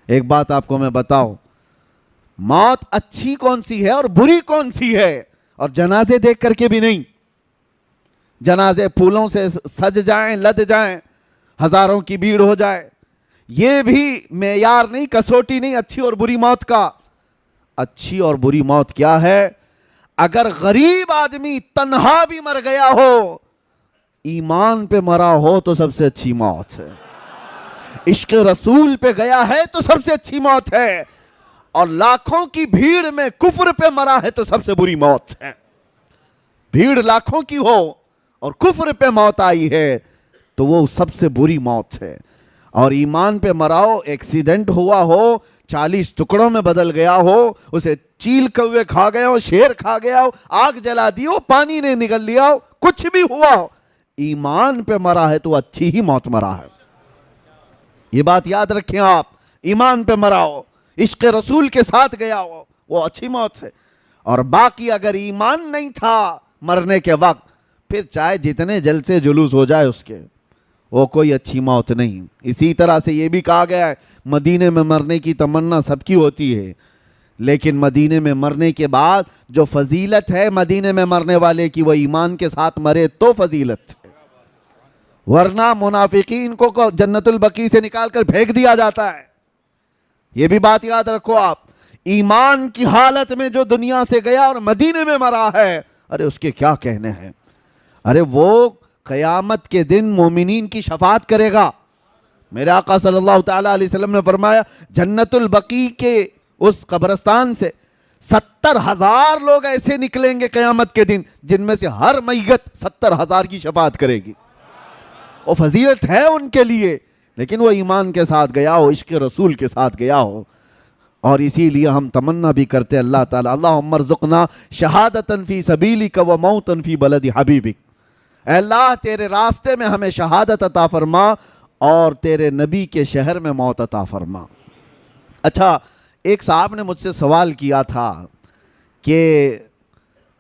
ایک بات آپ کو میں بتاؤں، موت اچھی کون سی ہے اور بری کون سی ہے؟ اور جنازے دیکھ کر کے بھی نہیں، جنازے پھولوں سے سج جائیں، لد جائیں، ہزاروں کی بھیڑ ہو جائے، یہ بھی معیار نہیں، کسوٹی نہیں اچھی اور بری موت کا۔ اچھی اور بری موت کیا ہے؟ اگر غریب آدمی تنہا بھی مر گیا ہو، ایمان پہ مرا ہو تو سب سے اچھی موت ہے، عشق رسول پہ گیا ہے تو سب سے اچھی موت ہے، اور لاکھوں کی بھیڑ میں کفر پہ مرا ہے تو سب سے بری موت ہے۔ بھیڑ لاکھوں کی ہو اور کفر پہ موت آئی ہے تو وہ سب سے بری موت ہے۔ اور ایمان پہ مراؤ، ایکسیڈنٹ ہوا ہو، 40 ٹکڑوں میں بدل گیا ہو، اسے چیل کوے کھا گیا ہو، شیر کھا گیا ہو، آگ جلا دی ہو، پانی نے نگل لیا ہو، کچھ بھی ہوا ہو، ایمان پہ مرا ہے تو اچھی ہی موت مرا ہے۔ یہ بات یاد رکھیں آپ، ایمان پہ مرا ہو، عشق رسول کے ساتھ گیا ہو، وہ اچھی موت ہے۔ اور باقی اگر ایمان نہیں تھا مرنے کے وقت، پھر چاہے جتنے جلسے جلوس ہو جائے اس کے، وہ کوئی اچھی موت نہیں۔ اسی طرح سے یہ بھی کہا گیا ہے مدینے میں مرنے کی تمنا سب کی ہوتی ہے، لیکن مدینے میں مرنے کے بعد جو فضیلت ہے مدینے میں مرنے والے کی، وہ ایمان کے ساتھ مرے تو فضیلت ہے، ورنہ منافقین کو جنت البقیع سے نکال کر پھینک دیا جاتا ہے۔ یہ بھی بات یاد رکھو آپ، ایمان کی حالت میں جو دنیا سے گیا اور مدینے میں مرا ہے، ارے اس کے کیا کہنے ہیں، ارے وہ قیامت کے دن مومنین کی شفاعت کرے گا۔ میرے آقا صلی اللہ تعالیٰ علیہ وسلم نے فرمایا جنت البقیع کے اس قبرستان سے 70,000 لوگ ایسے نکلیں گے قیامت کے دن جن میں سے ہر میت 70,000 کی شفاعت کرے گی۔ وہ فضیلت ہے ان کے لیے، لیکن وہ ایمان کے ساتھ گیا ہو، عشق رسول کے ساتھ گیا ہو۔ اور اسی لیے ہم تمنا بھی کرتے اللہ تعالیٰ اللہم ارزقنا شہادتاً فی سبیلک و موتاً فی بلد حبیبک، اے اللہ تیرے راستے میں ہمیں شہادت عطا فرما اور تیرے نبی کے شہر میں موت عطا فرما۔ اچھا، ایک صاحب نے مجھ سے سوال کیا تھا کہ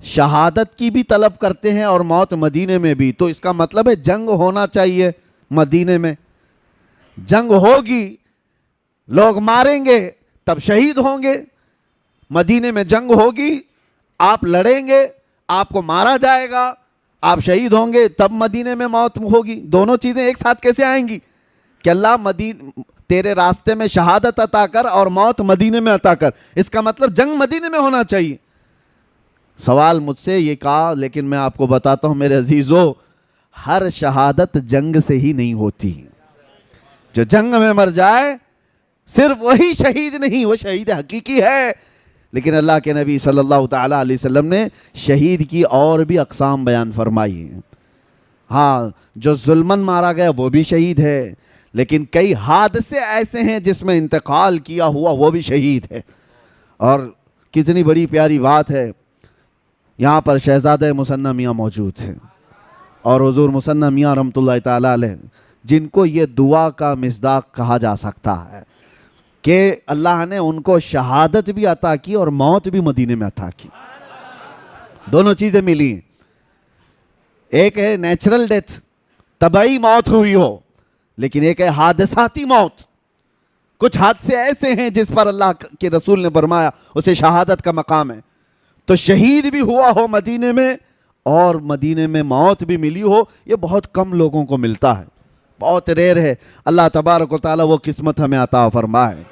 شہادت کی بھی طلب کرتے ہیں اور موت مدینے میں بھی، تو اس کا مطلب ہے جنگ ہونا چاہیے مدینے میں، جنگ ہوگی، لوگ ماریں گے تب شہید ہوں گے، مدینے میں جنگ ہوگی، آپ لڑیں گے، آپ کو مارا جائے گا، آپ شہید ہوں گے، تب مدینے میں موت ہوگی۔ دونوں چیزیں ایک ساتھ کیسے آئیں گی کہ اللہ تیرے راستے میں شہادت عطا کر اور موت مدینے میں عطا کر، اس کا مطلب جنگ مدینے میں ہونا چاہیے۔ سوال مجھ سے یہ کہا، لیکن میں آپ کو بتاتا ہوں میرے عزیزو، ہر شہادت جنگ سے ہی نہیں ہوتی، جو جنگ میں مر جائے صرف وہی شہید نہیں، وہ شہید حقیقی ہے، لیکن اللہ کے نبی صلی اللہ تعالیٰ علیہ وسلم نے شہید کی اور بھی اقسام بیان فرمائی ہیں۔ ہاں، جو ظلماً مارا گیا وہ بھی شہید ہے، لیکن کئی حادثے ایسے ہیں جس میں انتقال کیا ہوا وہ بھی شہید ہے۔ اور کتنی بڑی پیاری بات ہے، یہاں پر شہزادہ مثنیٰ میاں موجود ہیں اور حضور مثنیٰ میاں رحمۃ اللہ تعالیٰ علیہ، جن کو یہ دعا کا مصداق کہا جا سکتا ہے کہ اللہ نے ان کو شہادت بھی عطا کی اور موت بھی مدینے میں عطا کی، دونوں چیزیں ملی ہیں۔ ایک ہے نیچرل ڈیتھ، طبعی موت ہوئی ہو، لیکن ایک ہے حادثاتی موت، کچھ حادثے ایسے ہیں جس پر اللہ کے رسول نے فرمایا اسے شہادت کا مقام ہے۔ تو شہید بھی ہوا ہو مدینے میں اور مدینے میں موت بھی ملی ہو، یہ بہت کم لوگوں کو ملتا ہے، بہت ریئر ہے۔ اللہ تبارک و تعالیٰ وہ قسمت ہمیں عطا فرمائے۔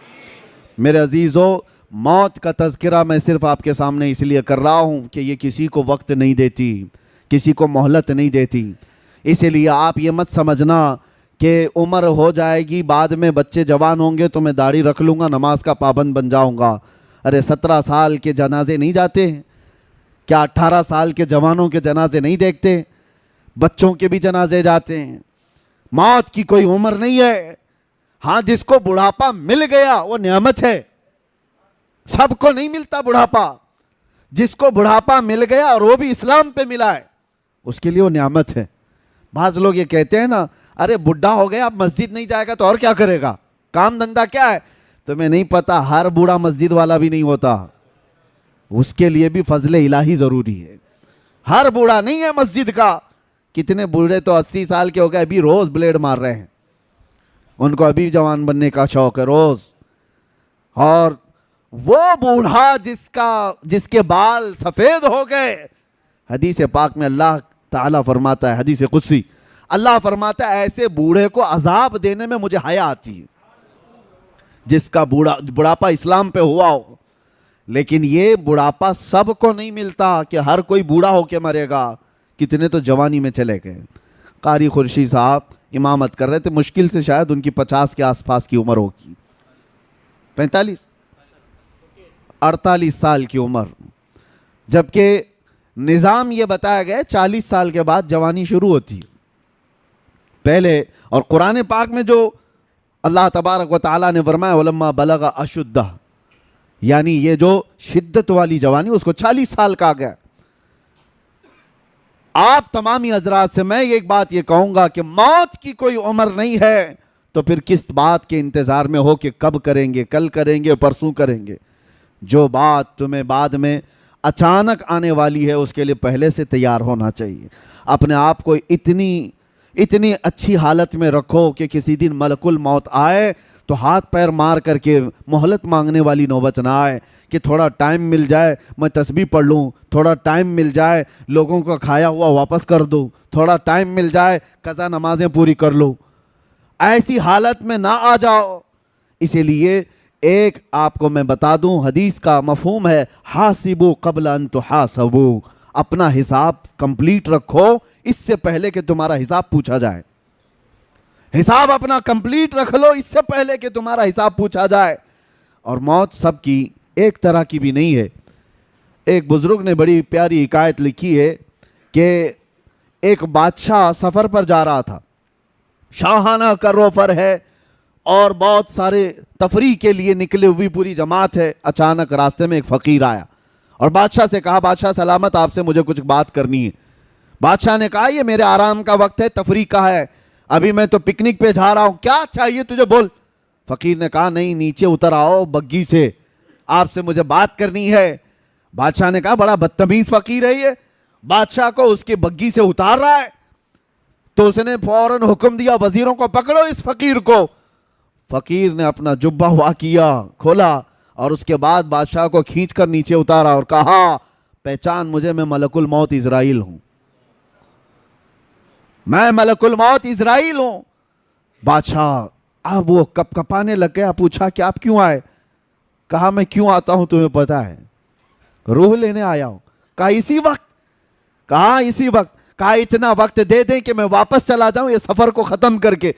میرے عزیزو، موت کا تذکرہ میں صرف آپ کے سامنے اس لیے کر رہا ہوں کہ یہ کسی کو وقت نہیں دیتی، کسی کو مہلت نہیں دیتی، اسی لیے آپ یہ مت سمجھنا کہ عمر ہو جائے گی، بعد میں بچے جوان ہوں گے تو میں داڑھی رکھ لوں گا، نماز کا پابند بن جاؤں گا۔ ارے 17 سال کے جنازے نہیں جاتے ہیں کیا؟ 18 سال کے جوانوں کے جنازے نہیں دیکھتے؟ بچوں کے بھی جنازے جاتے ہیں۔ موت کی کوئی عمر نہیں ہے۔ ہاں، جس کو بڑھاپا مل گیا وہ نعمت ہے، سب کو نہیں ملتا بڑھاپا، جس کو بڑھاپا مل گیا اور وہ بھی اسلام پہ ملا ہے اس کے لیے وہ نعمت ہے۔ بعض لوگ یہ کہتے ہیں نا، ارے بڈھا ہو گیا اب مسجد نہیں جائے گا تو اور کیا کرے گا، کام دھندا کیا ہے؟ تمہیں نہیں پتا ہر بوڑھا مسجد والا بھی نہیں ہوتا، اس کے لیے بھی فضل الہی ضروری ہے۔ ہر بوڑھا نہیں ہے مسجد کا، کتنے بوڑھے تو 80 سال کے ہو گئے ابھی روز بلیڈ مار رہے ہیں، ان کو ابھی جوان بننے کا شوق ہے، روز اور وہ بوڑھا جس کے بال سفید ہو گئے، حدیث پاک میں اللہ تعالیٰ فرماتا ہے، حدیث قدسی، اللہ فرماتا ہے ایسے بوڑھے کو عذاب دینے میں مجھے حیا آتی ہے، جس کا بڑھاپا اسلام پہ ہوا ہو۔ لیکن یہ بڑھاپا سب کو نہیں ملتا کہ ہر کوئی بوڑھا ہو کے مرے گا، کتنے تو جوانی میں چلے گئے۔ قاری خورشید صاحب امامت کر رہے تھے، مشکل سے شاید ان کی 50 کے آس پاس کی عمر ہوگی، 48 سال کی عمر، جبکہ نظام یہ بتایا گیا 40 سال کے بعد جوانی شروع ہوتی ہے پہلے۔ اور قرآن پاک میں جو اللہ تبارک و تعالیٰ نے فرمایا وَلَمَّا بَلَغَ أَشُدَّهُ، یعنی یہ جو شدت والی جوانی اس کو 40 سال کہا گیا۔ آپ تمامی حضرات سے میں ایک بات یہ کہوں گا کہ موت کی کوئی عمر نہیں ہے، تو پھر کس بات کے انتظار میں ہو کہ کب کریں گے، کل کریں گے، پرسوں کریں گے؟ جو بات تمہیں بعد میں اچانک آنے والی ہے اس کے لیے پہلے سے تیار ہونا چاہیے۔ اپنے آپ کو اتنی اچھی حالت میں رکھو کہ کسی دن ملک الموت آئے تو ہاتھ پیر مار کر کے مہلت مانگنے والی نوبت نہ آئے کہ تھوڑا ٹائم مل جائے میں تسبیح پڑھ لوں، تھوڑا ٹائم مل جائے لوگوں کا کھایا ہوا واپس کر دوں، تھوڑا ٹائم مل جائے قضا نمازیں پوری کر لوں۔ ایسی حالت میں نہ آ جاؤ۔ اسی لیے ایک آپ کو میں بتا دوں، حدیث کا مفہوم ہے حاسبوا قبل ان تحاسبوا، اپنا حساب کمپلیٹ رکھو اس سے پہلے کہ تمہارا حساب پوچھا جائے۔ حساب اپنا کمپلیٹ رکھ لو اس سے پہلے کہ تمہارا حساب پوچھا جائے۔ اور موت سب کی ایک طرح کی بھی نہیں ہے۔ ایک بزرگ نے بڑی پیاری حکایت لکھی ہے کہ ایک بادشاہ سفر پر جا رہا تھا، شاہانہ کروفر ہے اور بہت سارے تفریح کے لیے نکلے ہوئی پوری جماعت ہے۔ اچانک راستے میں ایک فقیر آیا اور بادشاہ سے کہا بادشاہ سلامت، آپ سے مجھے کچھ بات کرنی ہے۔ بادشاہ نے کہا یہ میرے آرام کا وقت ہے، تفریح کا ہے، ابھی میں تو پکنک پہ جا رہا ہوں، کیا چاہیے تجھے بول۔ فقیر نے کہا نہیں نیچے اتر آؤ بگی سے، آپ سے مجھے بات کرنی ہے۔ بادشاہ نے کہا بڑا بدتمیز فقیر ہے یہ، بادشاہ کو اس کی بگی سے اتار رہا ہے۔ تو اس نے فوراً حکم دیا وزیروں کو پکڑو اس فقیر کو۔ فقیر نے اپنا جبہ ہوا کیا، کھولا اور اس کے بعد بادشاہ کو کھینچ کر نیچے اتارا اور کہا پہچان مجھے، میں ملک الموت اسرائیل ہوں، میں ملک الموت اسرائیل ہوں۔ بادشاہ اب وہ کپ کپانے لگ گیا، پوچھا کہ آپ کیوں آئے؟ کہا میں کیوں آتا ہوں تمہیں پتا ہے، روح لینے آیا ہوں۔ کہا اسی وقت؟ کہا اسی وقت۔ کہا اتنا وقت دے دیں کہ میں واپس چلا جاؤں یہ سفر کو ختم کر کے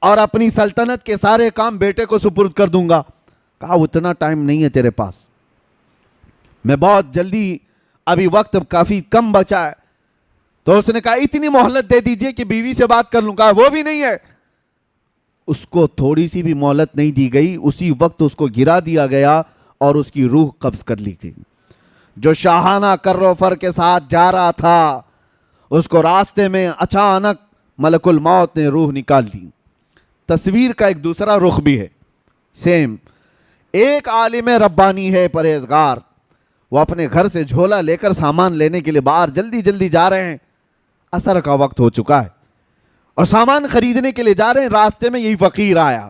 اور اپنی سلطنت کے سارے کام بیٹے کو سپرد کر دوں گا۔ کہا اتنا ٹائم نہیں ہے تیرے پاس، میں بہت جلدی، ابھی وقت کافی کم بچا ہے۔ تو اس نے کہا اتنی مہلت دے دیجئے کہ بیوی سے بات کر لوں۔ کہا وہ بھی نہیں ہے۔ اس کو تھوڑی سی بھی مہلت نہیں دی گئی، اسی وقت اس کو گرا دیا گیا اور اس کی روح قبض کر لی گئی۔ جو شاہانہ کروفر کے ساتھ جا رہا تھا اس کو راستے میں اچانک ملک الموت نے روح نکال لی۔ تصویر کا ایک دوسرا رخ بھی ہے سیم۔ ایک عالم ربانی ہے پرہیزگار، وہ اپنے گھر سے جھولا لے کر سامان لینے کے لیے باہر جلدی جلدی جا رہے ہیں، عصر کا وقت ہو چکا ہے اور سامان خریدنے کے لیے جا رہے ہیں۔ راستے میں یہی فقیر آیا،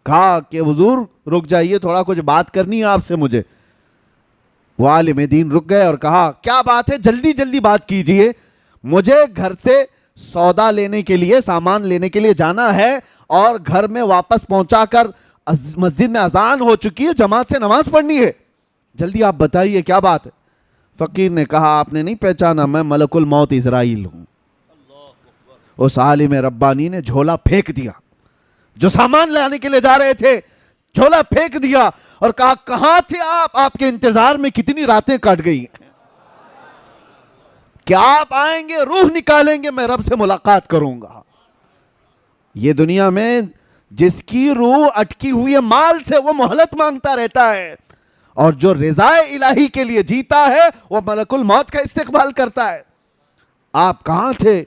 کہا کہ حضور رک جائیے، تھوڑا کچھ بات کرنی ہے آپ سے مجھے۔ وہ عالم دین رک گئے اور کہا کیا بات ہے، جلدی جلدی بات کیجئے، مجھے گھر سے سودا لینے کے لیے، سامان لینے کے لیے جانا ہے اور گھر میں واپس پہنچا کر مسجد میں اذان ہو چکی ہے، جماعت سے نماز پڑھنی ہے، جلدی آپ بتائیے کیا بات ہے۔ فقیر نے کہا آپ نے نہیں پہچانا، میں ملک الموت اسرائیل ہوں۔ اس عالم ربانی نے جھولا پھینک دیا، جو سامان لانے کے لیے جا رہے تھے جھولا پھینک دیا اور کہا کہاں تھے آپ کے انتظار میں کتنی راتیں کٹ گئی ہیں، کیا آپ آئیں گے، روح نکالیں گے، میں رب سے ملاقات کروں گا۔ یہ دنیا میں جس کی روح اٹکی ہوئی ہے مال سے وہ مہلت مانگتا رہتا ہے، اور جو رضا الہی کے لیے جیتا ہے وہ ملک الموت کا استقبال کرتا ہے۔ آپ کہاں تھے؟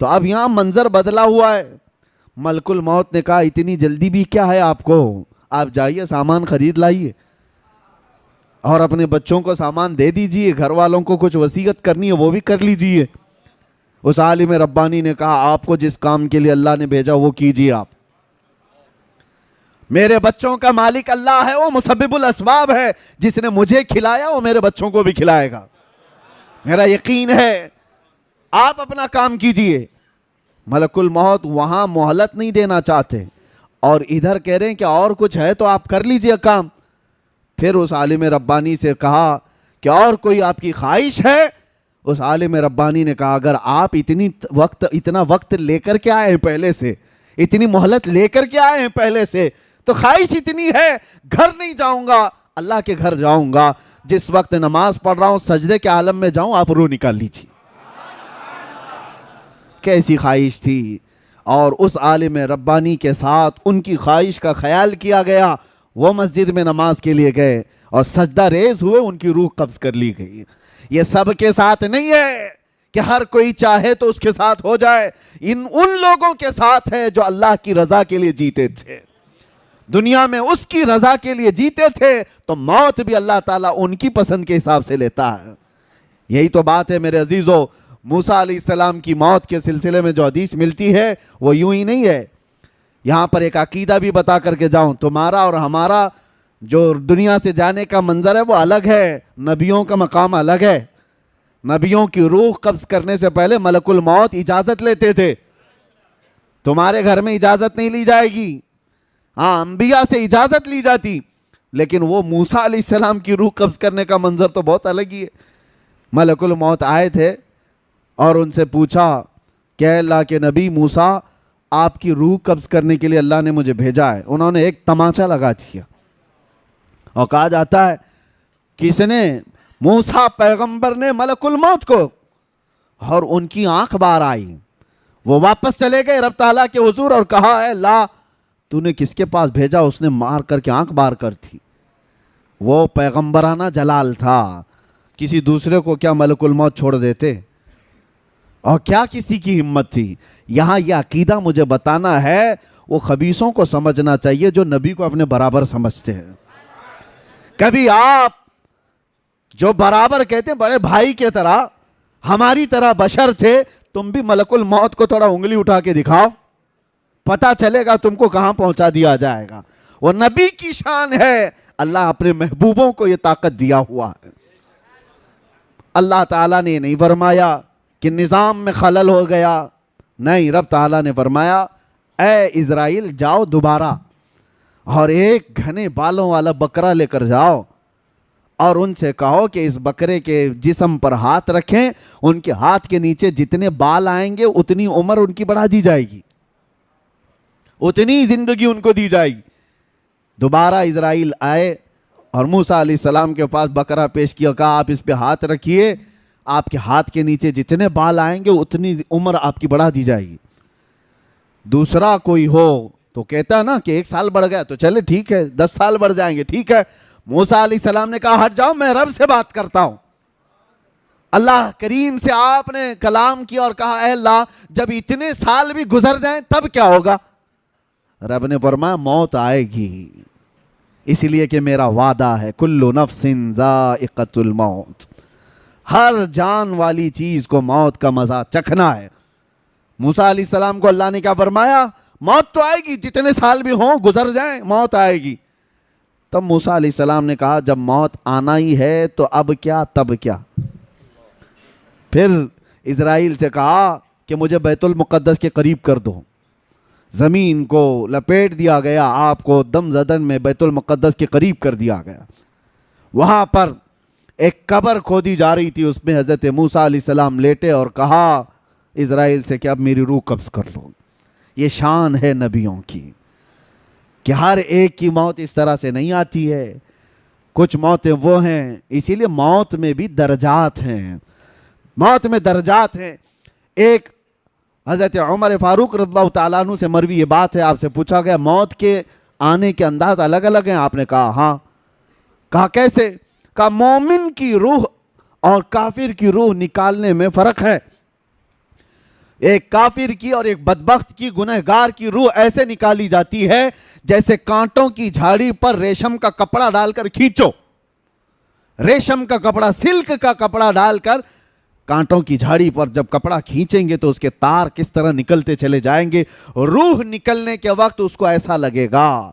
تو اب یہاں منظر بدلا ہوا ہے۔ ملک الموت نے کہا اتنی جلدی بھی کیا ہے آپ کو، آپ جائیے سامان خرید لائیے اور اپنے بچوں کو سامان دے دیجئے، گھر والوں کو کچھ وصیت کرنی ہے وہ بھی کر لیجئے۔ اس عالم ربانی نے کہا آپ کو جس کام کے لیے اللہ نے بھیجا وہ کیجئے آپ۔ میرے بچوں کا مالک اللہ ہے، وہ مسبب الاسباب ہے، جس نے مجھے کھلایا وہ میرے بچوں کو بھی کھلائے گا، میرا یقین ہے۔ آپ اپنا کام کیجئے۔ ملک الموت وہاں مہلت نہیں دینا چاہتے، اور ادھر کہہ رہے ہیں کہ اور کچھ ہے تو آپ کر لیجئے کام۔ پھر اس عالم ربانی سے کہا کہ اور کوئی آپ کی خواہش ہے؟ اس عالم ربانی نے کہا اگر آپ اتنا وقت لے کر کے آئے ہیں پہلے سے، اتنی مہلت لے کر کے آئے ہیں پہلے سے، تو خواہش اتنی ہے، گھر نہیں جاؤں گا، اللہ کے گھر جاؤں گا، جس وقت نماز پڑھ رہا ہوں سجدے کے عالم میں جاؤں، آپ روح نکال لیجیے۔ کیسی خواہش تھی! اور اس عالم ربانی کے ساتھ ان کی خواہش کا خیال کیا گیا، وہ مسجد میں نماز کے لیے گئے اور سجدہ ریز ہوئے، ان کی روح قبض کر لی گئی۔ یہ سب کے ساتھ نہیں ہے کہ ہر کوئی چاہے تو اس کے ساتھ ہو جائے، ان لوگوں کے ساتھ ہے جو اللہ کی رضا کے لیے جیتے تھے، دنیا میں اس کی رضا کے لیے جیتے تھے، تو موت بھی اللہ تعالیٰ ان کی پسند کے حساب سے لیتا ہے۔ یہی تو بات ہے میرے عزیزو۔ موسیٰ علیہ السلام کی موت کے سلسلے میں جو حدیث ملتی ہے وہ یوں ہی نہیں ہے۔ یہاں پر ایک عقیدہ بھی بتا کر کے جاؤں، تمہارا اور ہمارا جو دنیا سے جانے کا منظر ہے وہ الگ ہے، نبیوں کا مقام الگ ہے۔ نبیوں کی روح قبض کرنے سے پہلے ملک الموت اجازت لیتے تھے، تمہارے گھر میں اجازت نہیں لی جائے گی، ہاں انبیاء سے اجازت لی جاتی، لیکن وہ موسیٰ علیہ السلام کی روح قبض کرنے کا منظر تو بہت الگ ہی ہے۔ ملک الموت آئے تھے اور ان سے پوچھا کہ اللہ کے نبی موسیٰ، آپ کی روح قبض کرنے کے لیے اللہ نے مجھے بھیجا ہے۔ انہوں نے ایک تماچا لگا دیا، اور کہا جاتا ہے کس نے؟ موسیٰ پیغمبر نے ملک الموت کو، اور ان کی آنکھ باہر آئی، وہ واپس چلے گئے رب تعالیٰ کے حضور اور کہا اے اللہ تو نے کس کے پاس بھیجا؟ اس نے مار کر کے آنکھ باہر کر تھی۔ وہ پیغمبرانہ جلال تھا، کسی دوسرے کو کیا ملک الموت چھوڑ دیتے؟ اور کیا کسی کی ہمت تھی؟ یہاں یہ عقیدہ مجھے بتانا ہے، وہ خبیثوں کو سمجھنا چاہیے جو نبی کو اپنے برابر سمجھتے ہیں۔ کبھی آپ جو برابر کہتے ہیں بڑے بھائی کے طرح، ہماری طرح بشر تھے، تم بھی ملک الموت کو تھوڑا انگلی اٹھا کے دکھاؤ، پتہ چلے گا تم کو کہاں پہنچا دیا جائے گا۔ وہ نبی کی شان ہے، اللہ اپنے محبوبوں کو یہ طاقت دیا ہوا ہے۔ اللہ تعالیٰ نے نہیں فرمایا کہ نظام میں خلل ہو گیا، نہیں، رب تعالیٰ نے فرمایا اے اسرائیل جاؤ دوبارہ اور ایک گھنے بالوں والا بکرا لے کر جاؤ، اور ان سے کہو کہ اس بکرے کے جسم پر ہاتھ رکھیں، ان کے ہاتھ کے نیچے جتنے بال آئیں گے اتنی عمر ان کی بڑھا دی جائے گی، اتنی زندگی ان کو دی جائے گی۔ دوبارہ اسرائیل آئے اور موسیٰ علیہ السلام کے پاس بکرا پیش کیا، کہا آپ اس پہ ہاتھ رکھیے، آپ کے ہاتھ کے نیچے جتنے بال آئیں گے اتنی عمر آپ کی بڑھا دی جائے گی۔ دوسرا کوئی ہو تو کہتا نا کہ 1 سال بڑھ گیا تو چلے ٹھیک ہے، 10 سال بڑھ جائیں گے ٹھیک ہے۔ موسیٰ علیہ السلام نے کہا ہٹ جاؤ، میں رب سے بات کرتا ہوں۔ اللہ کریم سے آپ نے کلام کیا اور کہا اے اللہ جب اتنے سال بھی گزر جائیں تب کیا ہوگا؟ رب نے فرمایا موت آئے گی، اس لیے کہ میرا وعدہ ہے کل نفس ذائقۃ الموت، ہر جان والی چیز کو موت کا مزہ چکھنا ہے۔ موسیٰ علیہ السلام کو اللہ نے کیا فرمایا؟ موت تو آئے گی، جتنے سال بھی ہوں گزر جائیں موت آئے گی۔ تب موسیٰ علیہ السلام نے کہا جب موت آنا ہی ہے تو اب کیا تب کیا؟ پھر اسرائیل سے کہا کہ مجھے بیت المقدس کے قریب کر دو، زمین کو لپیٹ دیا گیا، آپ کو دم زدن میں بیت المقدس کے قریب کر دیا گیا۔ وہاں پر ایک قبر کھودی جا رہی تھی، اس میں حضرت موسیٰ علیہ السلام لیٹے اور کہا اسرائیل سے کہ اب میری روح قبض کر لو۔ یہ شان ہے نبیوں کی کہ ہر ایک کی موت اس طرح سے نہیں آتی ہے، کچھ موتیں وہ ہیں، اسی لیے موت میں بھی درجات ہیں، موت میں درجات ہیں۔ ایک حضرت عمر فاروق رضی اللہ تعالیٰ عنہ سے مروی یہ بات ہے، آپ سے پوچھا گیا موت کے آنے کے انداز الگ الگ ہیں؟ آپ نے کہا ہاں۔ کہا کیسے؟ کہا مومن کی روح اور کافر کی روح نکالنے میں فرق ہے، ایک کافر کی اور ایک بدبخت کی گنہگار کی روح ایسے نکالی جاتی ہے جیسے کانٹوں کی جھاڑی پر ریشم کا کپڑا ڈال کر کھینچو، ریشم کا کپڑا، سلک کا کپڑا ڈال کر کانٹوں کی جھاڑی پر جب کپڑا کھینچیں گے تو اس کے تار کس طرح نکلتے چلے جائیں گے، روح نکلنے کے وقت اس کو ایسا لگے گا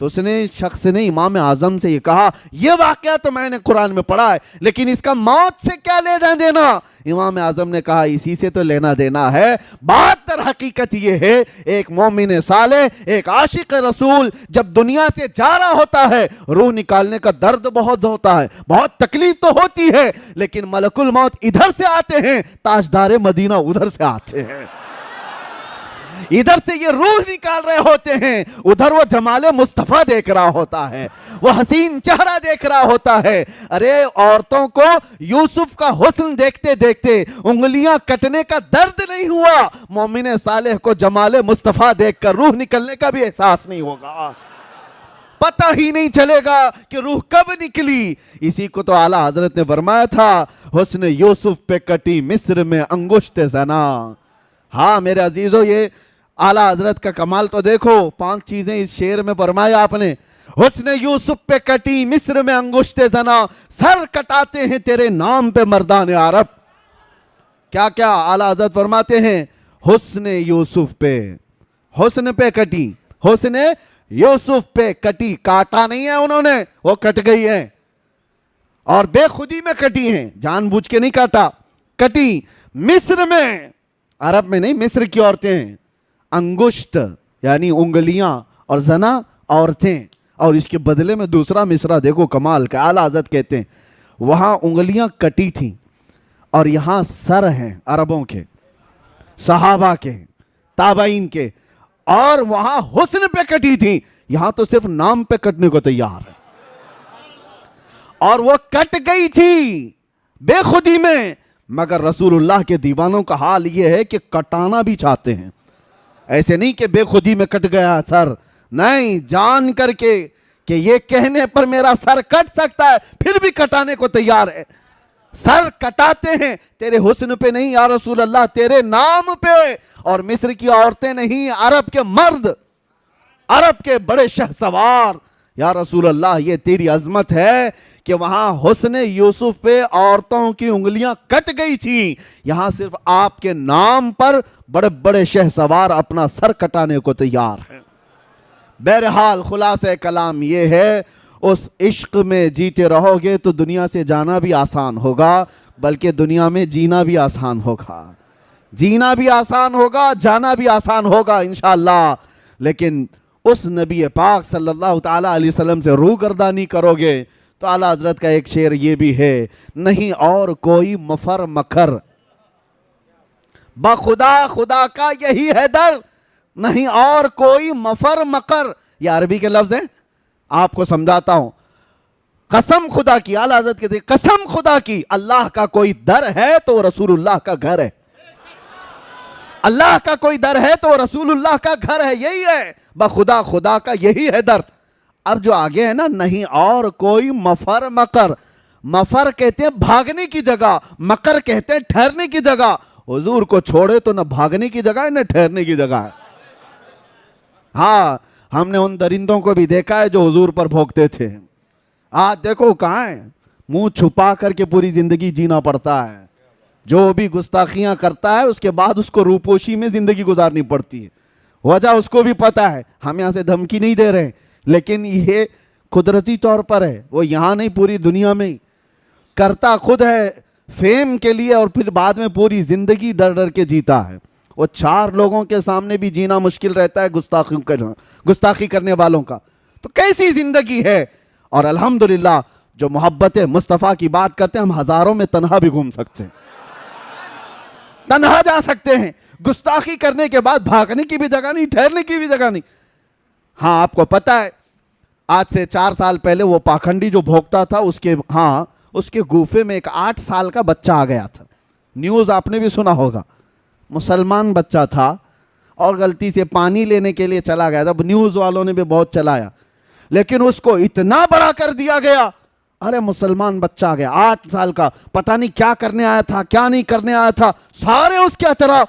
تو اس نے شخص نے امام اعظم سے یہ کہا یہ واقعہ تو میں نے قرآن میں پڑھا ہے لیکن اس کا موت سے کیا لینا دینا؟ امام اعظم نے کہا اسی سے تو لینا دینا ہے. بات در حقیقت یہ ہے ایک مومن صالح ایک عاشق رسول جب دنیا سے جا رہا ہوتا ہے روح نکالنے کا درد بہت ہوتا ہے, بہت تکلیف تو ہوتی ہے, لیکن ملک الموت ادھر سے آتے ہیں, تاجدار مدینہ ادھر سے آتے ہیں. ادھر سے یہ روح نکال رہے ہوتے ہیں, ادھر وہ جمال مصطفیٰ دیکھ رہا ہوتا ہے, وہ حسین چہرہ دیکھ رہا ہوتا ہے. ارے عورتوں کو یوسف کا حسن دیکھتے دیکھتے انگلیاں کٹنے کا درد نہیں ہوا, مومن صالح کو جمال مصطفیٰ دیکھ کر روح نکلنے کا بھی احساس نہیں ہوگا, پتہ ہی نہیں چلے گا کہ روح کب نکلی. اسی کو تو اعلیٰ حضرت نے فرمایا تھا حسن یوسف پہ کٹی مصر میں انگشت زنا. ہاں میرے عزیزو, یہ اعلیٰ حضرت کا کمال تو دیکھو, 5 چیزیں اس شعر میں فرمایا آپ نے. حسن یوسف پہ کٹی مصر میں انگشت زنا, سر کٹاتے ہیں تیرے نام پہ مردان عرب. کیا کیا اعلیٰ حضرت فرماتے ہیں؟ حسن یوسف پہ, حسن پہ کٹی, حسن یوسف پہ کٹی, کاٹا نہیں ہے انہوں نے, وہ کٹ گئی ہیں اور بے خودی میں کٹی ہیں, جان بوجھ کے نہیں کاٹا, کٹی مصر میں, عرب میں نہیں, مصر کی عورتیں ہیں. انگشت یعنی انگلیاں اور زنا عورتیں, اور اس کے بدلے میں دوسرا مصرع دیکھو کمال کا. اعلیٰ حضرت کہتے ہیں وہاں انگلیاں کٹی تھیں اور یہاں سر ہیں عربوں کے, صحابہ کے, تابعین کے, اور وہاں حسن پہ کٹی تھیں, یہاں تو صرف نام پہ کٹنے کو تیار ہے. اور وہ کٹ گئی تھی بے خودی میں, مگر رسول اللہ کے دیوانوں کا حال یہ ہے کہ کٹانا بھی چاہتے ہیں. ایسے نہیں کہ بے خودی میں کٹ گیا سر, نہیں, جان کر کے کہ یہ کہنے پر میرا سر کٹ سکتا ہے پھر بھی کٹانے کو تیار ہے. سر کٹاتے ہیں تیرے حسن پہ نہیں یا رسول اللہ, تیرے نام پہ. اور مصر کی عورتیں نہیں, عرب کے مرد, عرب کے بڑے شہسوار, یا رسول اللہ یہ تیری عظمت ہے کہ وہاں حسن یوسف پہ عورتوں کی انگلیاں کٹ گئی تھیں, یہاں صرف آپ کے نام پر بڑے بڑے شہسوار اپنا سر کٹانے کو تیار ہیں. بہرحال خلاصہ کلام یہ ہے, اس عشق میں جیتے رہو گے تو دنیا سے جانا بھی آسان ہوگا, بلکہ دنیا میں جینا بھی آسان ہوگا, جینا بھی آسان ہوگا, جانا بھی آسان ہوگا انشاءاللہ. لیکن اس نبی پاک صلی اللہ تعالیٰ علیہ وسلم سے روگردانی کرو گے تو اعلیٰ حضرت کا ایک شعر یہ بھی ہے, نہیں اور کوئی مفر مکر بخدا خدا کا یہی ہے در, نہیں اور کوئی مفر مکر. یہ عربی کے لفظ ہیں, آپ کو سمجھاتا ہوں. قسم خدا کی, اعلیٰ حضرت کہتے ہیں قسم خدا کی, اللہ کا کوئی در ہے تو وہ رسول اللہ کا گھر ہے. اللہ کا کوئی در ہے تو رسول اللہ کا گھر ہے, یہی ہے بخدا خدا کا یہی ہے در. اب جو آگے ہے نا, نہیں اور کوئی مفر مکر, مفر کہتے ہیں بھاگنے کی جگہ, مکر کہتے ہیں ٹھہرنے کی جگہ. حضور کو چھوڑے تو نہ بھاگنے کی جگہ ہے نہ ٹھہرنے کی جگہ ہے. ہاں ہم نے ان درندوں کو بھی دیکھا ہے جو حضور پر بھونکتے تھے, آج دیکھو کہاں ہے, منہ چھپا کر کے پوری زندگی جینا پڑتا ہے. جو بھی گستاخیاں کرتا ہے اس کے بعد اس کو روپوشی میں زندگی گزارنی پڑتی ہے. وجہ اس کو بھی پتا ہے, ہم یہاں سے دھمکی نہیں دے رہے, لیکن یہ قدرتی طور پر ہے, وہ یہاں نہیں پوری دنیا میں کرتا خود ہے فیم کے لیے, اور پھر بعد میں پوری زندگی ڈر ڈر کے جیتا ہے. وہ 4 لوگوں کے سامنے بھی جینا مشکل رہتا ہے گستاخی کرنے والوں کا, تو کیسی زندگی ہے. اور الحمدللہ جو محبت مصطفیٰ کی بات کرتے ہیں, ہم ہزاروں میں تنہا بھی گھوم سکتے ہیں, تنہا جا سکتے ہیں. گستاخی کرنے کے بعد بھاگنے کی بھی جگہ نہیں, ٹھہرنے کی بھی جگہ نہیں. ہاں آپ کو پتا ہے آج سے 4 سال پہلے وہ پاکھنڈی جو بھوکتا تھا, اس کے گوفے میں ایک 8 سال کا بچہ آ گیا تھا. نیوز آپ نے بھی سنا ہوگا, مسلمان بچہ تھا اور غلطی سے پانی لینے کے لیے چلا گیا تھا. نیوز والوں نے بھی بہت چلایا, لیکن اس کو اتنا بڑا کر دیا گیا. ارے مسلمان بچہ آ گیا 8 سال کا, پتہ نہیں کیا کرنے آیا تھا کیا نہیں کرنے آیا تھا, سارے اس کے اطراف.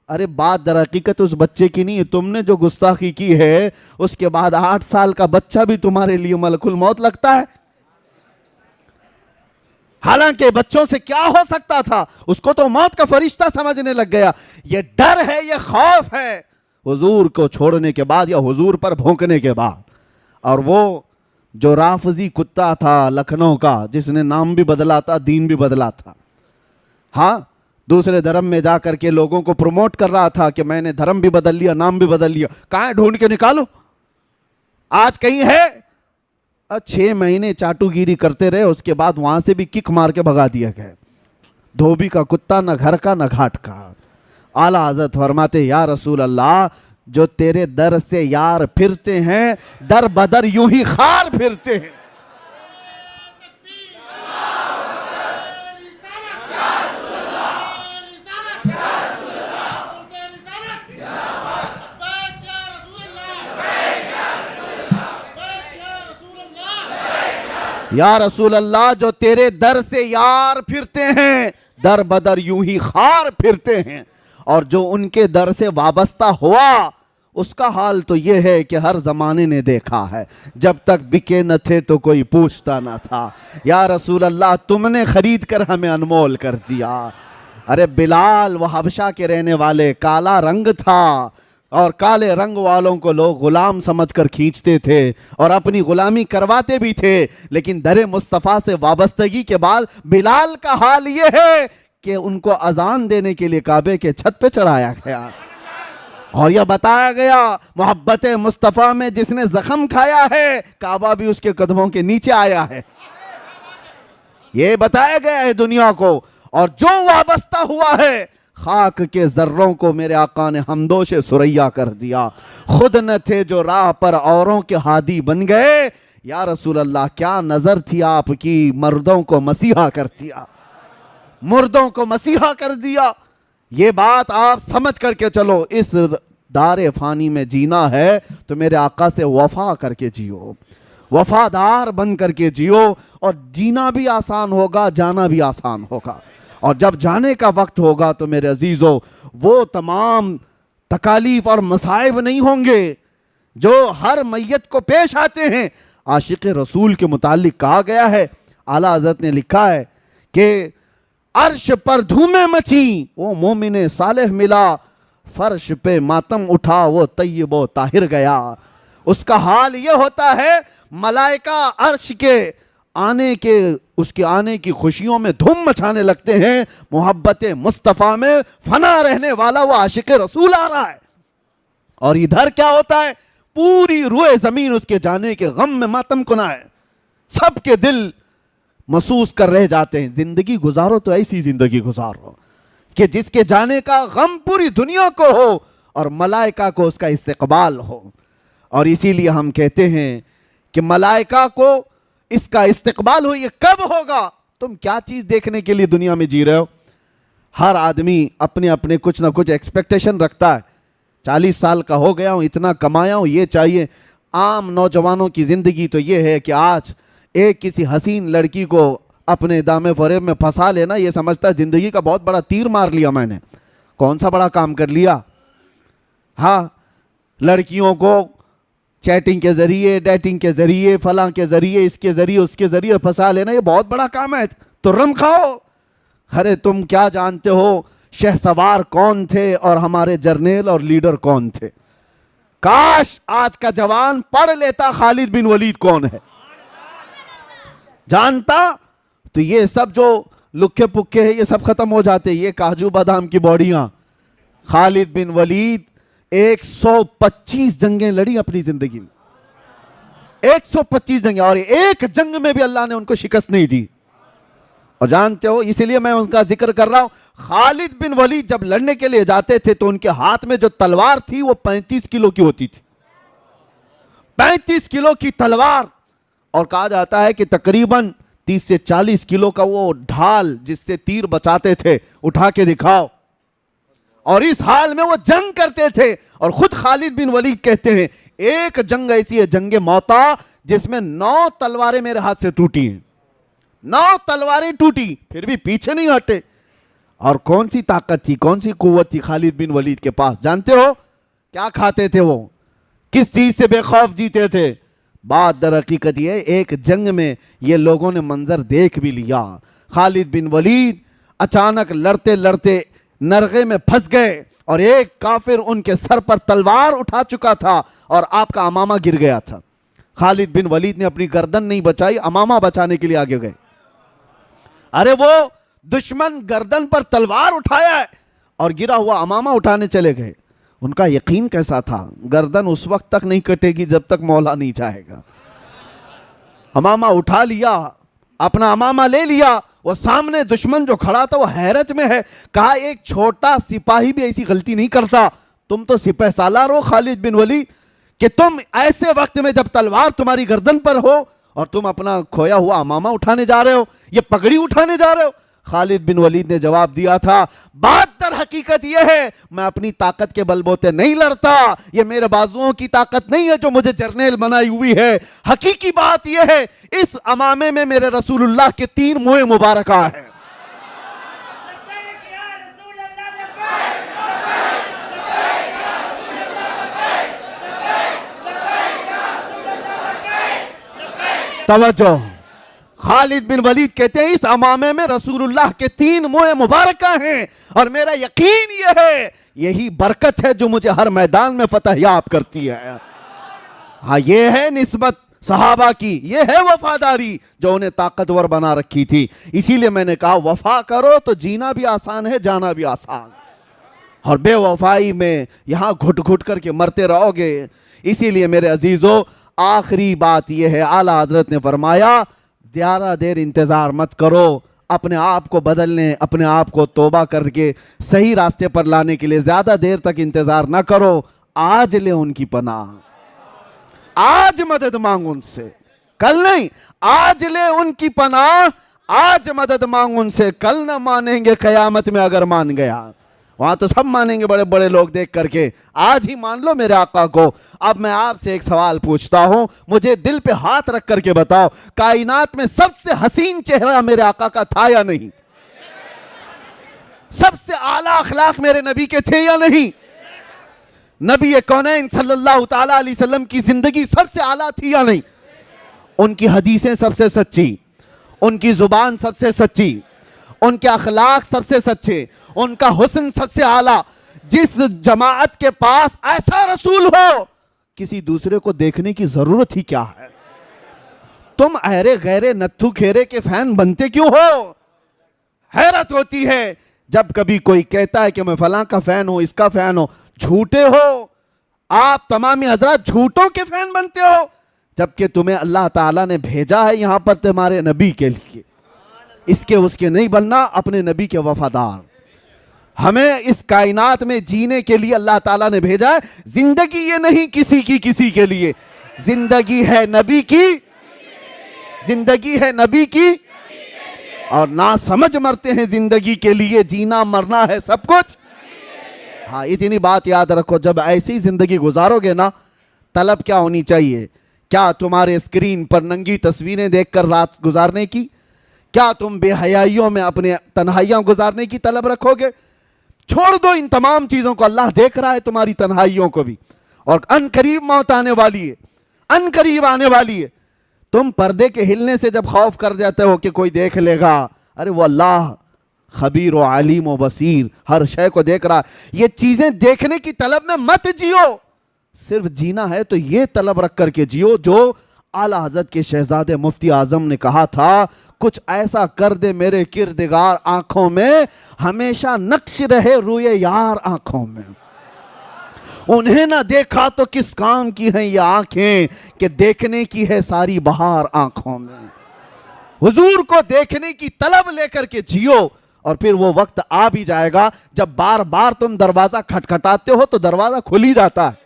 ارے بات در حقیقت اس بچے کی نہیں ہے, تم نے جو گستاخی کی ہے اس کے بعد 8 سال کا بچہ بھی تمہارے لیے ملک الموت لگتا ہے. حالانکہ بچوں سے کیا ہو سکتا تھا, اس کو تو موت کا فرشتہ سمجھنے لگ گیا. یہ ڈر ہے, یہ خوف ہے حضور کو چھوڑنے کے بعد یا حضور پر بھونکنے کے بعد. اور وہ جو رافضی کتا تھا لکھنؤ کا، جس نے نام بھی بدلا تھا دین بھی بدلا تھا، ہاں دوسرے دھرم میں جا کر کے لوگوں کو پروموٹ کر رہا تھا کہ میں نے دھرم بھی بدل لیا نام بھی بدل لیا، کہاں ہے ڈھونڈ کے نکالو، آج کہیں ہے؟ 6 مہینے چاٹو گیری کرتے رہے، اس کے بعد وہاں سے بھی کک مار کے بھگا دیا گیا، دھوبی کا کتا، نہ گھر کا نہ گھاٹ کا۔ اعلیٰ حضرت فرماتے یا رسول اللہ جو تیرے در سے یار پھرتے ہیں در بدر یوں ہی خار پھرتے ہیں۔ یا رسول اللہ جو تیرے در سے یار پھرتے ہیں در بدر یوں ہی خار پھرتے ہیں، اور جو ان کے در سے وابستہ ہوا اس کا حال تو یہ ہے کہ ہر زمانے نے دیکھا ہے، جب تک بکے نہ تھے تو کوئی پوچھتا نہ تھا۔ یا رسول اللہ تم نے خرید کر ہمیں انمول کر دیا۔ ارے بلال وہ حبشہ کے رہنے والے، کالا رنگ تھا اور کالے رنگ والوں کو لوگ غلام سمجھ کر کھینچتے تھے اور اپنی غلامی کرواتے بھی تھے، لیکن در مصطفیٰ سے وابستگی کے بعد بلال کا حال یہ ہے کہ ان کو اذان دینے کے لیے کعبے کے چھت پہ چڑھایا گیا، اور یہ بتایا گیا محبت مصطفیٰ میں جس نے زخم کھایا ہے کعبہ بھی اس کے قدموں کے نیچے آیا ہے، یہ بتایا گیا ہے دنیا کو۔ اور جو وابستہ ہوا ہے خاک کے ذروں کو میرے آقا نے ہمدوش سریا کر دیا، خود نہ تھے جو راہ پر اوروں کے ہادی بن گئے۔ یا رسول اللہ کیا نظر تھی آپ کی، مردوں کو مسیحا کر دیا، مردوں کو مسیحا کر دیا۔ یہ بات آپ سمجھ کر کے چلو، اس دار فانی میں جینا ہے تو میرے آقا سے وفا کر کے جیو، وفادار بن کر کے جیو، اور جینا بھی آسان ہوگا جانا بھی آسان ہوگا، اور جب جانے کا وقت ہوگا تو میرے عزیزو وہ تمام تکالیف اور مصائب نہیں ہوں گے جو ہر میت کو پیش آتے ہیں۔ عاشق رسول کے متعلق کہا گیا ہے، اعلیٰ حضرت نے لکھا ہے کہ عرش پر دھومیں مچیں وہ مومن صالح ملا، فرش پہ ماتم اٹھا وہ طیب و طاہر گیا۔ اس کا حال یہ ہوتا ہے ملائکہ عرش کے اس کے آنے کی خوشیوں میں دھوم مچانے لگتے ہیں، محبت مصطفیٰ میں فنا رہنے والا وہ عاشق رسول آ رہا ہے، اور ادھر کیا ہوتا ہے پوری روئے زمین اس کے جانے کے غم میں ماتم کنا ہے، سب کے دل محسوس کر رہ جاتے ہیں۔ زندگی گزارو تو ایسی زندگی گزارو کہ جس کے جانے کا غم پوری دنیا کو ہو اور ملائکہ کو اس کا استقبال ہو، اور اسی لیے ہم کہتے ہیں کہ ملائکہ کو اس کا استقبال ہو۔ یہ کب ہوگا؟ تم کیا چیز دیکھنے کے لیے دنیا میں جی رہے ہو؟ ہر آدمی اپنے اپنے کچھ نہ کچھ ایکسپیکٹیشن رکھتا ہے، 40 سال کا ہو گیا ہوں، اتنا کمایا ہوں، یہ چاہیے۔ عام نوجوانوں کی زندگی تو یہ ہے کہ آج ایک کسی حسین لڑکی کو اپنے دامے فریب میں پھنسا لینا، یہ سمجھتا ہے زندگی کا بہت بڑا تیر مار لیا میں نے، کون سا بڑا کام کر لیا۔ ہاں لڑکیوں کو چیٹنگ کے ذریعے، ڈیٹنگ کے ذریعے، فلاں کے ذریعے، اس کے ذریعے اس کے ذریعے پھنسا لینا، یہ بہت بڑا کام ہے، تو رم کھاؤ۔ ارے تم کیا جانتے ہو شہسوار کون تھے اور ہمارے جرنیل اور لیڈر کون تھے؟ کاش آج کا جوان پڑھ لیتا خالد بن ولید کون ہے، جانتا تو یہ سب جو لکھے پکے ہیں یہ سب ختم ہو جاتے۔ یہ کاجو بادام کی باڈیاں، خالد بن ولید 125 جنگیں لڑی اپنی زندگی میں، 125 جنگیں، اور ایک جنگ میں بھی اللہ نے ان کو شکست نہیں دی۔ اور جانتے ہو اسی لیے میں ان کا ذکر کر رہا ہوں، خالد بن ولید جب لڑنے کے لیے جاتے تھے تو ان کے ہاتھ میں جو تلوار تھی وہ 35 کلو کی ہوتی تھی، 35 کلو کی تلوار، اور کہا جاتا ہے کہ تقریباً 30 سے 40 کلو کا وہ ڈھال جس سے تیر بچاتے تھے، اٹھا کے دکھاؤ، اور اس حال میں وہ جنگ کرتے تھے۔ اور خود خالد بن ولید کہتے ہیں ایک جنگ ایسی ہے جنگ موتا جس میں 9 تلواریں میرے ہاتھ سے ٹوٹی ہیں، 9 تلواریں ٹوٹی پھر بھی پیچھے نہیں ہٹے۔ اور کون سی طاقت تھی، کون سی قوت تھی خالد بن ولید کے پاس؟ جانتے ہو کیا کھاتے تھے وہ، کس چیز سے بے خوف جیتے تھے؟ بات در حقیقت یہ ایک جنگ میں یہ لوگوں نے منظر دیکھ بھی لیا۔ خالد بن ولید اچانک لڑتے لڑتے نرغے میں پھنس گئے، اور ایک کافر ان کے سر پر تلوار اٹھا چکا تھا اور آپ کا امامہ گر گیا تھا۔ خالد بن ولید نے اپنی گردن نہیں بچائی، امامہ بچانے کے لیے آگے گئے. ارے وہ دشمن گردن پر تلوار اٹھایا ہے اور گرا ہوا امامہ اٹھانے چلے گئے. ان کا یقین کیسا تھا؟ گردن اس وقت تک نہیں کٹے گی جب تک مولا نہیں چاہے گا. امامہ اٹھا لیا، اپنا امامہ لے لیا. وہ سامنے دشمن جو کھڑا تھا وہ حیرت میں ہے. کہا ایک چھوٹا سپاہی بھی ایسی غلطی نہیں کرتا. تم تو سپہ سالار ہو خالد بن ولید، کہ تم ایسے وقت میں جب تلوار تمہاری گردن پر ہو اور تم اپنا کھویا ہوا امامہ اٹھانے جا رہے ہو، یہ پگڑی اٹھانے جا رہے ہو. خالد بن ولید نے جواب دیا تھا، بات در حقیقت یہ ہے میں اپنی طاقت کے بل بوتے نہیں لڑتا، یہ میرے بازوؤں کی طاقت نہیں ہے جو مجھے جرنیل بنائی ہوئی ہے. حقیقی بات یہ ہے اس امامے میں میرے رسول اللہ کے 3 موئے مبارکہ ہیں. توجہ، خالد بن ولید کہتے ہیں اس امامے میں رسول اللہ کے 3 موئے مبارکہ ہیں اور میرا یقین یہ ہے یہی برکت ہے جو مجھے ہر میدان میں فتح یاب کرتی ہے. ہاں، یہ ہے نسبت صحابہ کی، یہ ہے وفاداری جو انہیں طاقتور بنا رکھی تھی. اسی لیے میں نے کہا وفا کرو تو جینا بھی آسان ہے، جانا بھی آسان. اور بے وفائی میں یہاں گھٹ گھٹ کر کے مرتے رہو گے. اسی لیے میرے عزیزو، آخری بات یہ ہے، اعلیٰ حضرت نے فرمایا زیادہ دیر انتظار مت کرو. اپنے آپ کو بدلنے، اپنے آپ کو توبہ کر کے صحیح راستے پر لانے کے لیے زیادہ دیر تک انتظار نہ کرو. آج لے ان کی پناہ، آج مدد مانگ ان سے، کل نہیں. آج لے ان کی پناہ، آج مدد مانگ ان سے. کل نہ مانیں گے قیامت میں اگر مان گیا. وہاں تو سب مانیں گے بڑے بڑے لوگ دیکھ کر کے. آج ہی مان لو میرے آقا کو. اب میں آپ سے ایک سوال پوچھتا ہوں، مجھے دل پہ ہاتھ رکھ کر کے بتاؤ، کائنات میں سب سے حسین چہرہ میرے آقا کا تھا یا نہیں؟ سب سے اعلیٰ اخلاق میرے نبی کے تھے یا نہیں؟ نبی کونین صلی اللہ تعالیٰ علیہ وسلم کی زندگی سب سے اعلیٰ تھی یا نہیں؟ ان کی حدیثیں سب سے سچی، ان کی زبان سب سے سچی، ان کے اخلاق سب سے سچے، ان کا حسن سب سے اعلیٰ. جس جماعت کے پاس ایسا رسول ہو، کسی دوسرے کو دیکھنے کی ضرورت ہی کیا ہے؟ تم ایرے غیرے نتھو کھیرے کے فین بنتے کیوں ہو؟ حیرت ہوتی ہے جب کبھی کوئی کہتا ہے کہ میں فلاں کا فین ہوں، اس کا فین ہوں. جھوٹے ہو آپ، تمامی حضرات جھوٹوں کے فین بنتے ہو، جبکہ تمہیں اللہ تعالیٰ نے بھیجا ہے یہاں پر تمہارے نبی کے لیے. اس کے نہیں بننا، اپنے نبی کے وفادار. ہمیں اس کائنات میں جینے کے لیے اللہ تعالیٰ نے بھیجا ہے. زندگی یہ نہیں کسی کے لیے، زندگی ہے نبی کی، زندگی ہے نبی کی. اور نہ سمجھ مرتے ہیں زندگی کے لیے، جینا مرنا ہے سب کچھ. ہاں، اتنی بات یاد رکھو، جب ایسی زندگی گزارو گے نا، طلب کیا ہونی چاہیے؟ کیا تمہارے اسکرین پر ننگی تصویریں دیکھ کر رات گزارنے کی؟ کیا تم بے حیائیوں میں اپنے تنہائیاں گزارنے کی طلب رکھو گے؟ چھوڑ دو ان تمام چیزوں کو. اللہ دیکھ رہا ہے تمہاری تنہائیوں کو بھی، اور ان قریب موت آنے والی ہے، ان قریب آنے والی ہے. تم پردے کے ہلنے سے جب خوف کر جاتے ہو کہ کوئی دیکھ لے گا، ارے وہ اللہ خبیر و علیم و بصیر، ہر شے کو دیکھ رہا. یہ چیزیں دیکھنے کی طلب میں مت جیو. صرف جینا ہے تو یہ طلب رکھ کر کے جیو جو اعلیٰ حضرت کے شہزادے مفتی اعظم نے کہا تھا، کچھ ایسا کر دے میرے کردگار آنکھوں میں، ہمیشہ نقش رہے روئے یار آنکھوں میں. انہیں نہ دیکھا تو کس کام کی ہیں یہ آنکھیں کہ دیکھنے کی ہے ساری بہار آنکھوں میں. حضور کو دیکھنے کی طلب لے کر کے جیو، اور پھر وہ وقت آ بھی جائے گا جب بار بار تم دروازہ کھٹکھٹاتے ہو تو دروازہ کھل ہی جاتا ہے.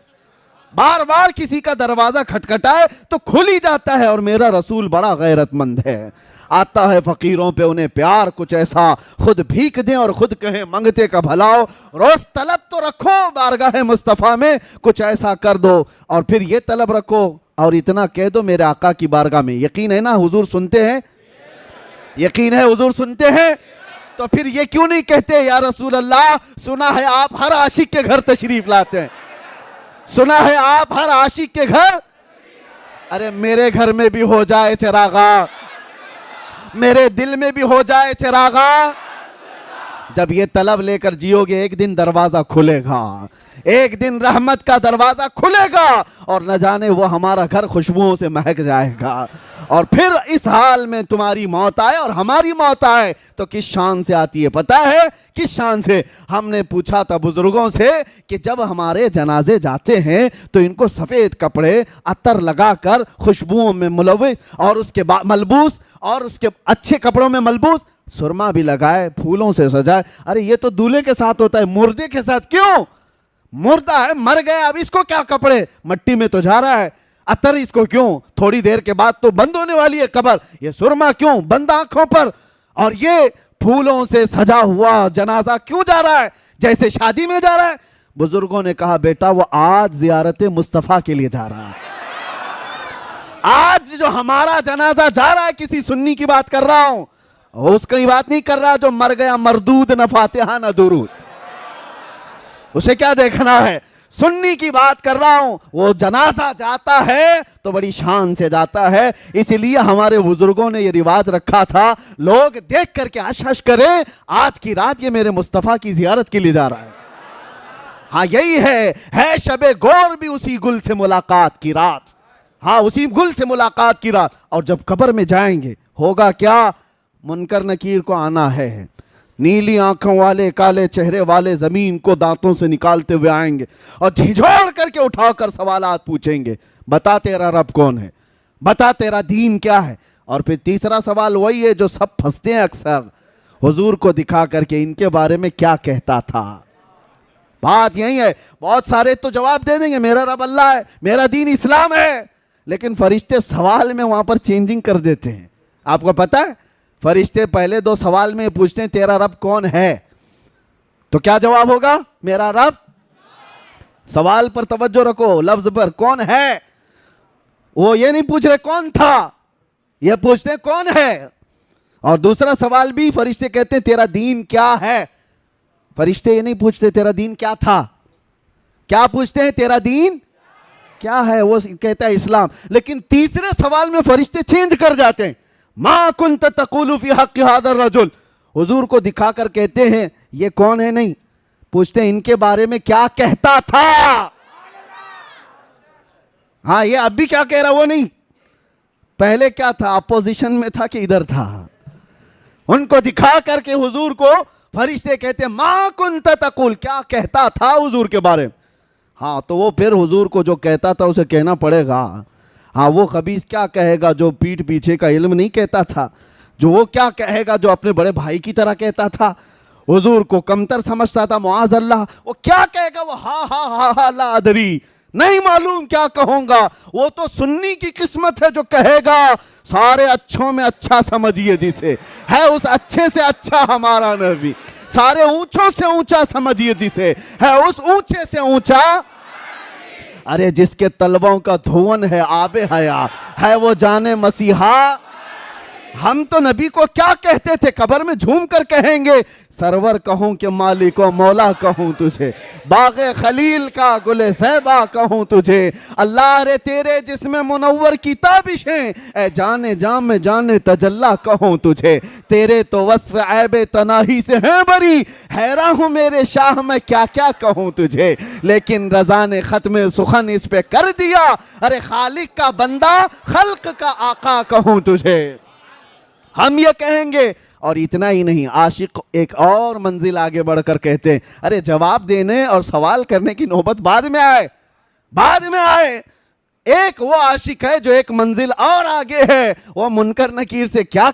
بار بار کسی کا دروازہ کھٹکھٹائے تو کھل ہی جاتا ہے. اور میرا رسول بڑا غیرت مند ہے، آتا ہے فقیروں پہ انہیں پیار کچھ ایسا، خود بھیک دیں اور خود کہیں منگتے کا بھلاؤ. روز طلب تو رکھو بارگاہ مصطفیٰ میں، کچھ ایسا کر دو. اور پھر یہ طلب رکھو اور اتنا کہہ دو میرے آقا کی بارگاہ میں. یقین ہے نا حضور سنتے ہیں؟ یقین ہے حضور سنتے ہیں؟ تو پھر یہ کیوں نہیں کہتے یا رسول اللہ، سنا ہے آپ ہر عاشق کے گھر تشریف لاتے ہیں، سنا ہے آپ ہر عاشق کے گھر. ارے میرے گھر میں بھی ہو جائے چراغا، میرے دل میں بھی ہو جائے چراغا. جب یہ طلب لے کر جیو گے ایک دن دروازہ کھلے گا، ایک دن رحمت کا دروازہ کھلے گا اور نہ جانے وہ ہمارا گھر خوشبوؤں سے مہک جائے گا، اور پھر اس حال میں تمہاری موت آئے اور ہماری موت آئے تو کس شان سے آتی ہے پتہ ہے؟ کس شان سے؟ ہم نے پوچھا تھا بزرگوں سے کہ جب ہمارے جنازے جاتے ہیں تو ان کو سفید کپڑے عطر لگا کر خوشبوؤں میں ملوث اور اس کے ملبوس اور اس کے اچھے کپڑوں میں ملبوس سرما بھی لگائے، پھولوں سے سجائے، ارے یہ تو دولہے کے ساتھ ہوتا ہے، مردے کے ساتھ کیوں؟ مردہ ہے، مر گیا، اب اس کو کیا کپڑے، مٹی میں تو جا رہا ہے، عطر اس کو کیوں؟ تھوڑی دیر کے بعد تو بند ہونے والی ہے قبر، یہ سرما کیوں؟ بند آنکھوں پر، اور یہ پھولوں سے سجا ہوا جنازہ کیوں جا رہا ہے؟ جیسے شادی میں جا رہا ہے۔ بزرگوں نے کہا بیٹا وہ آج زیارت مصطفیٰ کے لیے جا رہا ہے، آج جو ہمارا جنازہ جا رہا ہے، کسی سنی کی بات کر رہا ہوں، اس کی بات نہیں کر رہا جو مر گیا، مردود نہ فاتحہ نہ درود، اسے کیا دیکھنا ہے؟ سنی کی بات کر رہا ہوں، وہ جنازہ جاتا ہے تو بڑی شان سے جاتا ہے، اس لیے ہمارے بزرگوں نے یہ رواج رکھا تھا، لوگ دیکھ کر کے حش حش کریں آج کی رات یہ میرے مصطفیٰ کی زیارت کے لیے جا رہا ہے۔ ہاں یہی ہے شب گور بھی اسی گل سے ملاقات کی رات، ہاں اسی گل سے ملاقات کی رات، اور جب قبر میں جائیں گے ہوگا کیا؟ منکر نکیر کو آنا ہے، نیلی آنکھوں والے کالے چہرے والے زمین کو دانتوں سے نکالتے ہوئے آئیں گے اور جھنجھوڑ کر کے اٹھا کر سوالات پوچھیں گے، بتا تیرا رب کون ہے، بتا تیرا دین کیا ہے؟ اور پھر تیسرا سوال وہی ہے جو سب پھنستے ہیں اکثر، حضور کو دکھا کر کے ان کے بارے میں کیا کہتا تھا؟ بات یہی ہے، بہت سارے تو جواب دے دیں گے میرا رب اللہ ہے، میرا دین اسلام ہے، لیکن فرشتے سوال میں وہاں پر چینجنگ کر دیتے ہیں۔ آپ کو پتہ ہے فرشتے پہلے دو سوال میں پوچھتے ہیں تیرا رب کون ہے، تو کیا جواب ہوگا؟ میرا رب۔ سوال پر توجہ رکھو، لفظ پر، کون ہے، وہ یہ نہیں پوچھ رہے کون تھا، یہ پوچھتے ہیں کون ہے۔ اور دوسرا سوال بھی فرشتے کہتے ہیں تیرا دین کیا ہے، فرشتے یہ نہیں پوچھتے تیرا دین کیا تھا، کیا پوچھتے ہیں؟ تیرا دین کیا ہے، وہ کہتا ہے اسلام۔ لیکن تیسرے سوال میں فرشتے چینج کر جاتے ہیں، ما کنت تقول فی حق ھذا الرجل، حضور کو دکھا کر کہتے ہیں یہ کون ہے، نہیں پوچھتے ہیں ان کے بارے میں کیا کہتا تھا۔ ہاں یہ اب بھی کیا کہہ رہا وہ نہیں، پہلے کیا تھا، اپوزیشن میں تھا کہ ادھر تھا، ان کو دکھا کر کے حضور کو فرشتے کہتے ہیں ما کنت تقول، کیا کہتا تھا حضور کے بارے میں۔ ہاں تو وہ پھر حضور کو جو کہتا تھا اسے کہنا پڑے گا، ہاں وہ خبیث کیا کہے گا جو پیٹھ پیچھے کا علم نہیں کہتا تھا، جو وہ کیا کہے گا جو اپنے بڑے بھائی کی طرح کہتا تھا، حضور کو کمتر سمجھتا تھا، معاذ اللہ، وہ کیا کہے گا، وہ ہا لا ادری، نہیں معلوم کیا کہوں گا۔ وہ تو سنی کی قسمت ہے جو کہے گا سارے اچھوں میں اچھا سمجھیے جسے، ہے اس اچھے سے اچھا ہمارا نبی، سارے اونچوں سے اونچا سمجھیے جسے، ہے اس اونچے سے اونچا، ارے جس کے طلبوں کا دھون ہے آب حیات، ہے وہ جان مسیحا۔ ہم تو نبی کو کیا کہتے تھے، قبر میں جھوم کر کہیں گے سرور کہوں کہ مالک و مولا کہوں تجھے، باغ خلیل کا گل صیبہ کہوں تجھے، اللہ رے تیرے جسم منور کی تابشیں، اے جانے جام میں جانے تجلی کہوں تجھے، تیرے تو وصف عیب تناہی سے ہیں بری، حیران ہوں میرے شاہ میں کیا کیا کہوں تجھے، لیکن رضا نے ختم سخن اس پہ کر دیا، ارے خالق کا بندہ خلق کا آقا کہوں تجھے۔ ہم یہ کہیں گے، اور اتنا ہی نہیں، عاشق ایک اور منزل آگے بڑھ کر کہتے ہیں ارے جواب دینے اور سوال کرنے کی نوبت بعد میں آئے، ایک وہ عاشق ہے جو ایک منزل اور آگے ہے، وہ منکر نکیر سے کیا